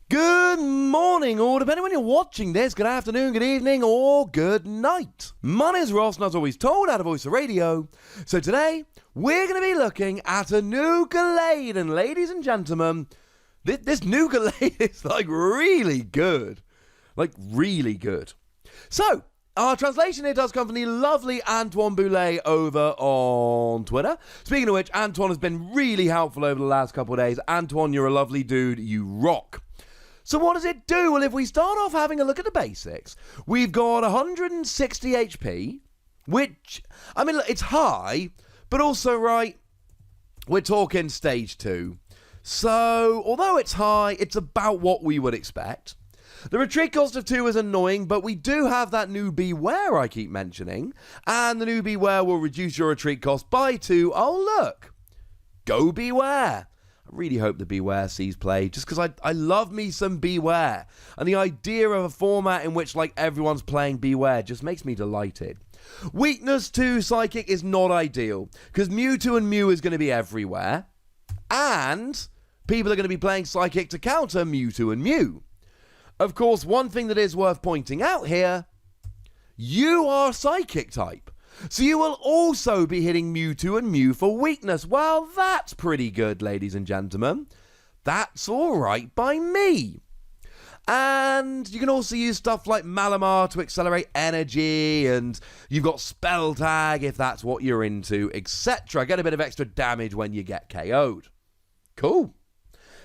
Good morning, or depending when you're watching this, good afternoon, good evening, or good night. My name is Ross, and as always told, out of Voice of Radio. So today, we're going to be looking at a new Gallade, and ladies and gentlemen, this new Gallade is really good. Really good. So, our translation here does come from the lovely Antoine Boulet over on Twitter. Speaking of which, Antoine has been really helpful over the last couple of days. Antoine, you're a lovely dude. You rock. So what does it do? Well, if we start off having a look at the basics, we've got 160 HP, which, I mean, look, it's high, but also, right, we're talking stage 2. So, although it's high, it's about what we would expect. The retreat cost of 2 is annoying, but we do have that new Beware I keep mentioning, and the new Beware will reduce your retreat cost by 2. Oh, look. Go Beware. I really hope the Beware sees play, just because I love me some Beware. And the idea of a format in which, everyone's playing Beware just makes me delighted. Weakness to Psychic is not ideal, because Mewtwo and Mew is going to be everywhere. And people are going to be playing Psychic to counter Mewtwo and Mew. Of course, one thing that is worth pointing out here, you are Psychic type. So you will also be hitting Mewtwo and Mew for weakness. Well, that's pretty good, ladies and gentlemen. That's alright by me. And you can also use stuff like Malamar to accelerate energy, and you've got Spell Tag if that's what you're into, etc. Get a bit of extra damage when you get KO'd. Cool.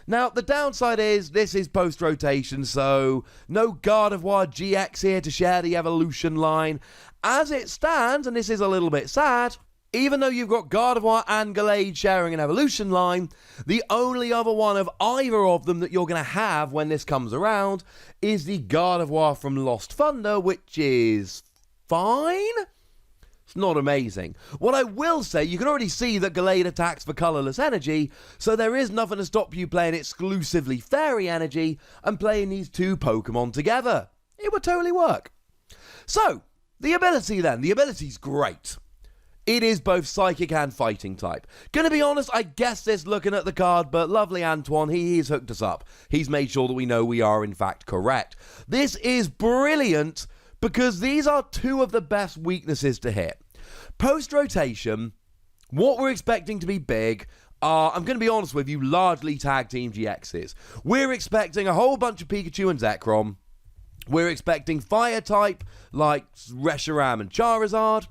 Now, the downside is this is post-rotation, so no Gardevoir GX here to share the evolution line. As it stands, and this is a little bit sad, even though you've got Gardevoir and Gallade sharing an evolution line, the only other one of either of them that you're going to have when this comes around is the Gardevoir from Lost Thunder, which is fine. It's not amazing. What I will say, you can already see that Gallade attacks for colourless energy, so there is nothing to stop you playing exclusively Fairy Energy and playing these two Pokemon together. It would totally work. So, the ability then. The ability's great. It is both Psychic and Fighting type. Gonna be honest, I guessed this looking at the card, but lovely Antoine, he's hooked us up. He's made sure that we know we are in fact correct. This is brilliant because these are two of the best weaknesses to hit. Post-rotation, what we're expecting to be big are, I'm going to be honest with you, largely tag team GXs. We're expecting a whole bunch of Pikachu and Zekrom. We're expecting fire type like Reshiram and Charizard.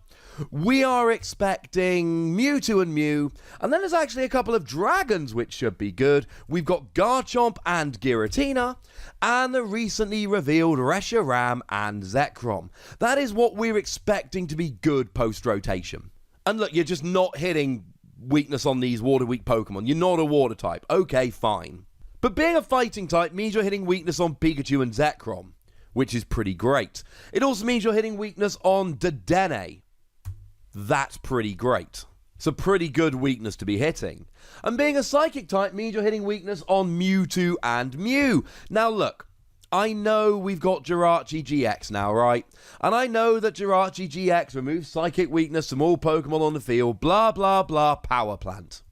We are expecting Mewtwo and Mew. And then there's actually a couple of dragons which should be good. We've got Garchomp and Giratina. And the recently revealed Reshiram and Zekrom. That is what we're expecting to be good post-rotation. And look, you're just not hitting weakness on these water-weak Pokemon. You're not a water type. Okay, fine. But being a fighting type means you're hitting weakness on Pikachu and Zekrom, which is pretty great. It also means you're hitting weakness on Dedenne. That's pretty great. It's a pretty good weakness to be hitting. And being a Psychic type means you're hitting weakness on Mewtwo and Mew. Now look, I know we've got Jirachi GX now, right? And I know that Jirachi GX removes Psychic weakness from all Pokemon on the field, blah blah blah, Power Plant.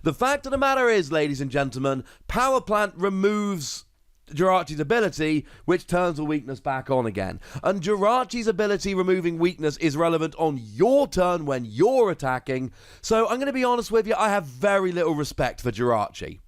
The fact of the matter is, ladies and gentlemen, Power Plant removes Jirachi's ability, which turns the weakness back on again. And Jirachi's ability removing weakness is relevant on your turn when you're attacking. So I'm going to be honest with you, I have very little respect for Jirachi.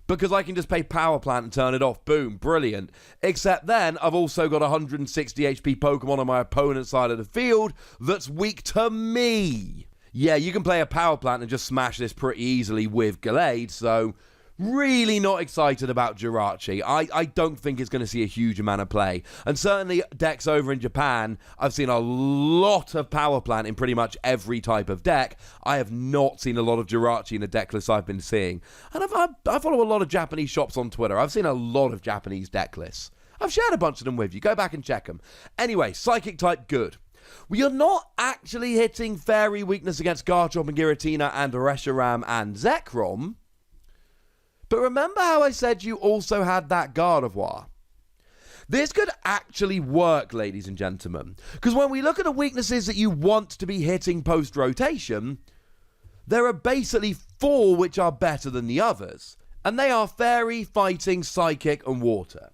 Because I can just pay Power Plant and turn it off. Boom, brilliant. Except then, I've also got 160 HP Pokemon on my opponent's side of the field that's weak to me. Yeah, you can play a Power Plant and just smash this pretty easily with Gallade, so really not excited about Jirachi. I don't think it's going to see a huge amount of play. And certainly decks over in Japan, I've seen a lot of Power Plant in pretty much every type of deck. I have not seen a lot of Jirachi in the deck lists I've been seeing. And I follow a lot of Japanese shops on Twitter. I've seen a lot of Japanese deck lists. I've shared a bunch of them with you. Go back and check them. Anyway, Psychic type, good. We are not actually hitting Fairy weakness against Garchomp and Giratina and Reshiram and Zekrom. But remember how I said you also had that Gardevoir? This could actually work, ladies and gentlemen. Because when we look at the weaknesses that you want to be hitting post-rotation, there are basically 4 which are better than the others. And they are Fairy, Fighting, Psychic, and Water.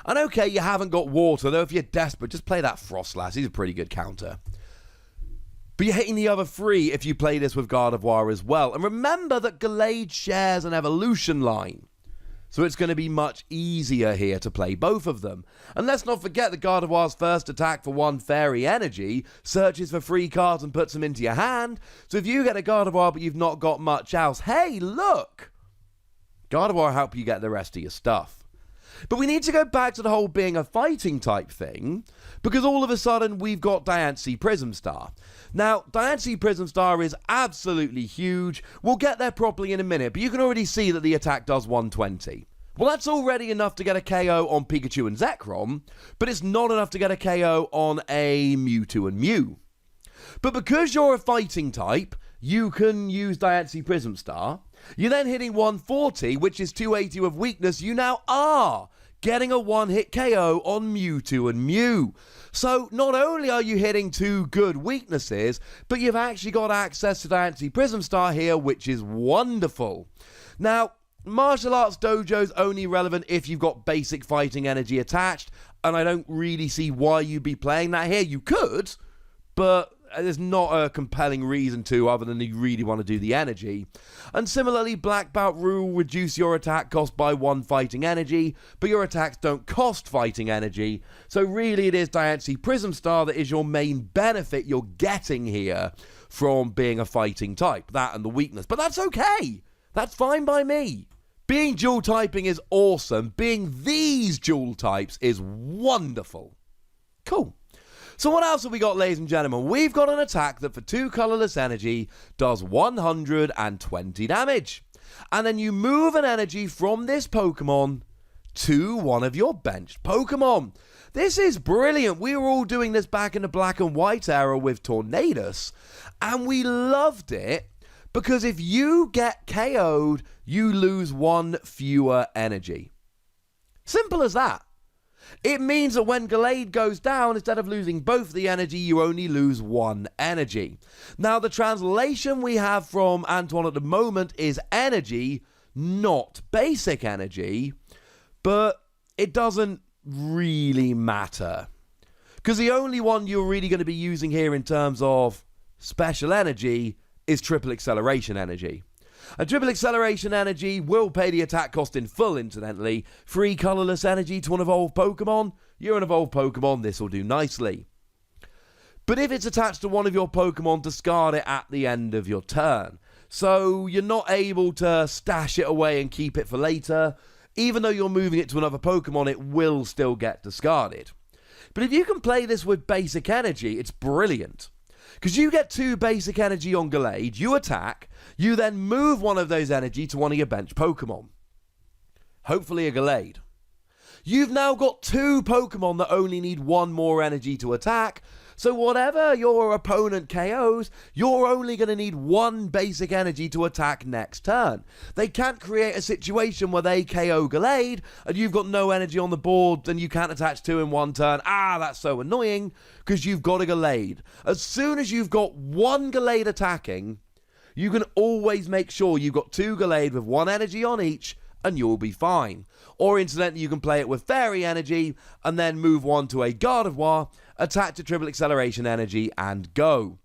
And okay, you haven't got Water, though if you're desperate, just play that Frostlass. He's a pretty good counter. But you're hitting the other 3 if you play this with Gardevoir as well. And remember that Gallade shares an evolution line. So it's going to be much easier here to play both of them. And let's not forget that Gardevoir's first attack for 1 Fairy Energy searches for 3 cards and puts them into your hand. So if you get a Gardevoir but you've not got much else, hey, look! Gardevoir will help you get the rest of your stuff. But we need to go back to the whole being a fighting type thing, because all of a sudden we've got Diancie Prism Star. Now, Diancie Prism Star is absolutely huge. We'll get there properly in a minute, but you can already see that the attack does 120. Well, that's already enough to get a KO on Pikachu and Zekrom, but it's not enough to get a KO on a Mewtwo and Mew. But because you're a fighting type, you can use Diancie Prism Star. You're then hitting 140, which is 280 of weakness. You now are getting a 1-hit KO on Mewtwo and Mew. So not only are you hitting 2 good weaknesses, but you've actually got access to Diancie Prism Star here, which is wonderful. Now, Martial Arts Dojo's only relevant if you've got basic fighting energy attached, and I don't really see why you'd be playing that here. You could, but there's not a compelling reason to, other than you really want to do the energy. And similarly, Black Belt Rule reduce your attack cost by 1 fighting energy, but your attacks don't cost fighting energy. So really it is Diancie Prism Star that is your main benefit you're getting here from being a fighting type. That and the weakness. But that's okay. That's fine by me. Being dual typing is awesome. Being these dual types is wonderful. Cool. So what else have we got, ladies and gentlemen? We've got an attack that for 2 colorless energy does 120 damage. And then you move an energy from this Pokemon to one of your benched Pokemon. This is brilliant. We were all doing this back in the Black and White era with Tornadus, and we loved it because if you get KO'd, you lose 1 fewer energy. Simple as that. It means that when Gallade goes down, instead of losing both the energy, you only lose 1 energy. Now, the translation we have from Antoine at the moment is energy, not basic energy, but it doesn't really matter. Because the only one you're really going to be using here in terms of special energy is triple acceleration energy. And triple acceleration energy will pay the attack cost in full, incidentally. 3 colorless energy to an evolved Pokemon. You're an evolved Pokemon, this will do nicely. But if it's attached to one of your Pokemon, discard it at the end of your turn. So you're not able to stash it away and keep it for later. Even though you're moving it to another Pokemon, it will still get discarded. But if you can play this with basic energy, it's brilliant. Because you get 2 basic energy on Gallade, you attack, you then move one of those energy to one of your bench Pokemon. Hopefully a Gallade. You've now got 2 Pokemon that only need 1 more energy to attack, so whatever your opponent KOs, you're only going to need 1 basic energy to attack next turn. They can't create a situation where they KO Gallade, and you've got no energy on the board, and you can't attach 2 in 1 turn. That's so annoying, because you've got a Gallade. As soon as you've got 1 Gallade attacking, you can always make sure you've got 2 Gallade with 1 energy on each, and you'll be fine. Or incidentally, you can play it with Fairy Energy, and then move 1 to a Gardevoir, attack to triple acceleration energy, and go.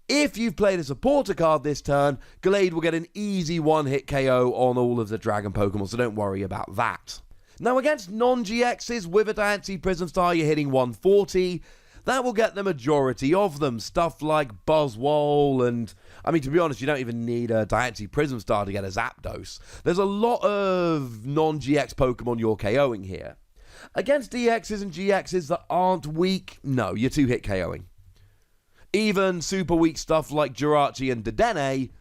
If you've played a supporter card this turn, Gallade will get an easy 1-hit KO on all of the Dragon Pokemon, so don't worry about that. Now, against non-GXs with a Diancie Prism Star, you're hitting 140. That will get the majority of them. Stuff like Buzzwole and, I mean, to be honest, you don't even need a Diancie Prism Star to get a Zapdos. There's a lot of non-GX Pokemon you're KOing here. Against DXs and GXs that aren't weak, no, you're 2-hit KOing. Even super weak stuff like Jirachi and Dedenne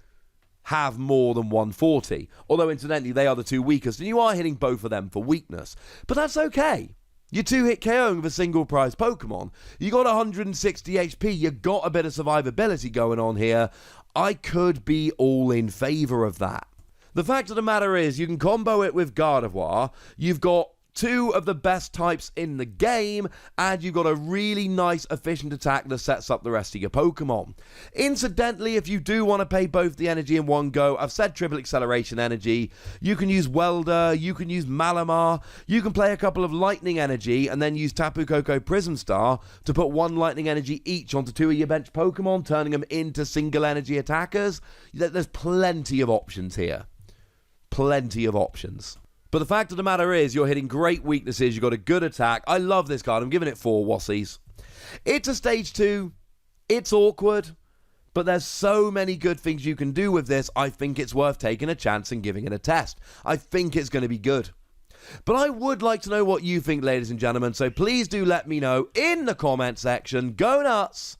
have more than 140. Although, incidentally, they are the 2 weakest, and you are hitting both of them for weakness. But that's okay. You're 2-hit KOing with a single prize Pokemon. You got 160 HP. You got a bit of survivability going on here. I could be all in favour of that. The fact of the matter is, you can combo it with Gardevoir. You've got two of the best types in the game, and you've got a really nice efficient attack that sets up the rest of your Pokemon. Incidentally, if you do want to pay both the energy in one go, I've said triple acceleration energy, you can use Welder, you can use Malamar, you can play a couple of lightning energy and then use Tapu Koko Prism Star to put one lightning energy each onto two of your bench Pokemon, turning them into single energy attackers. There's plenty of options here. Plenty of options. But the fact of the matter is, you're hitting great weaknesses, you've got a good attack. I love this card, I'm giving it 4 Wassies. It's a stage 2, it's awkward, but there's so many good things you can do with this, I think it's worth taking a chance and giving it a test. I think it's going to be good. But I would like to know what you think, ladies and gentlemen, so please do let me know in the comment section. Go nuts!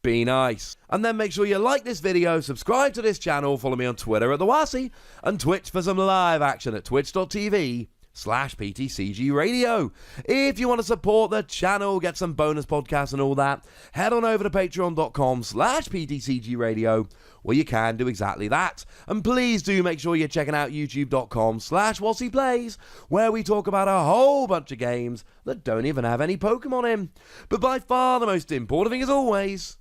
Be nice. And then make sure you like this video, subscribe to this channel, follow me on Twitter at The Wassie, and Twitch for some live action at twitch.tv/PTCGRadio. If you want to support the channel, get some bonus podcasts and all that, head on over to patreon.com/PTCGRadio, where you can do exactly that. And please do make sure you're checking out youtube.com/WassiePlays, where we talk about a whole bunch of games that don't even have any Pokemon in. But by far the most important thing, as always,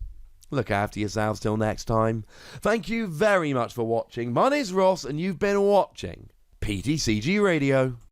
look after yourselves till next time. Thank you very much for watching. My name's Ross, and you've been watching PTCG Radio.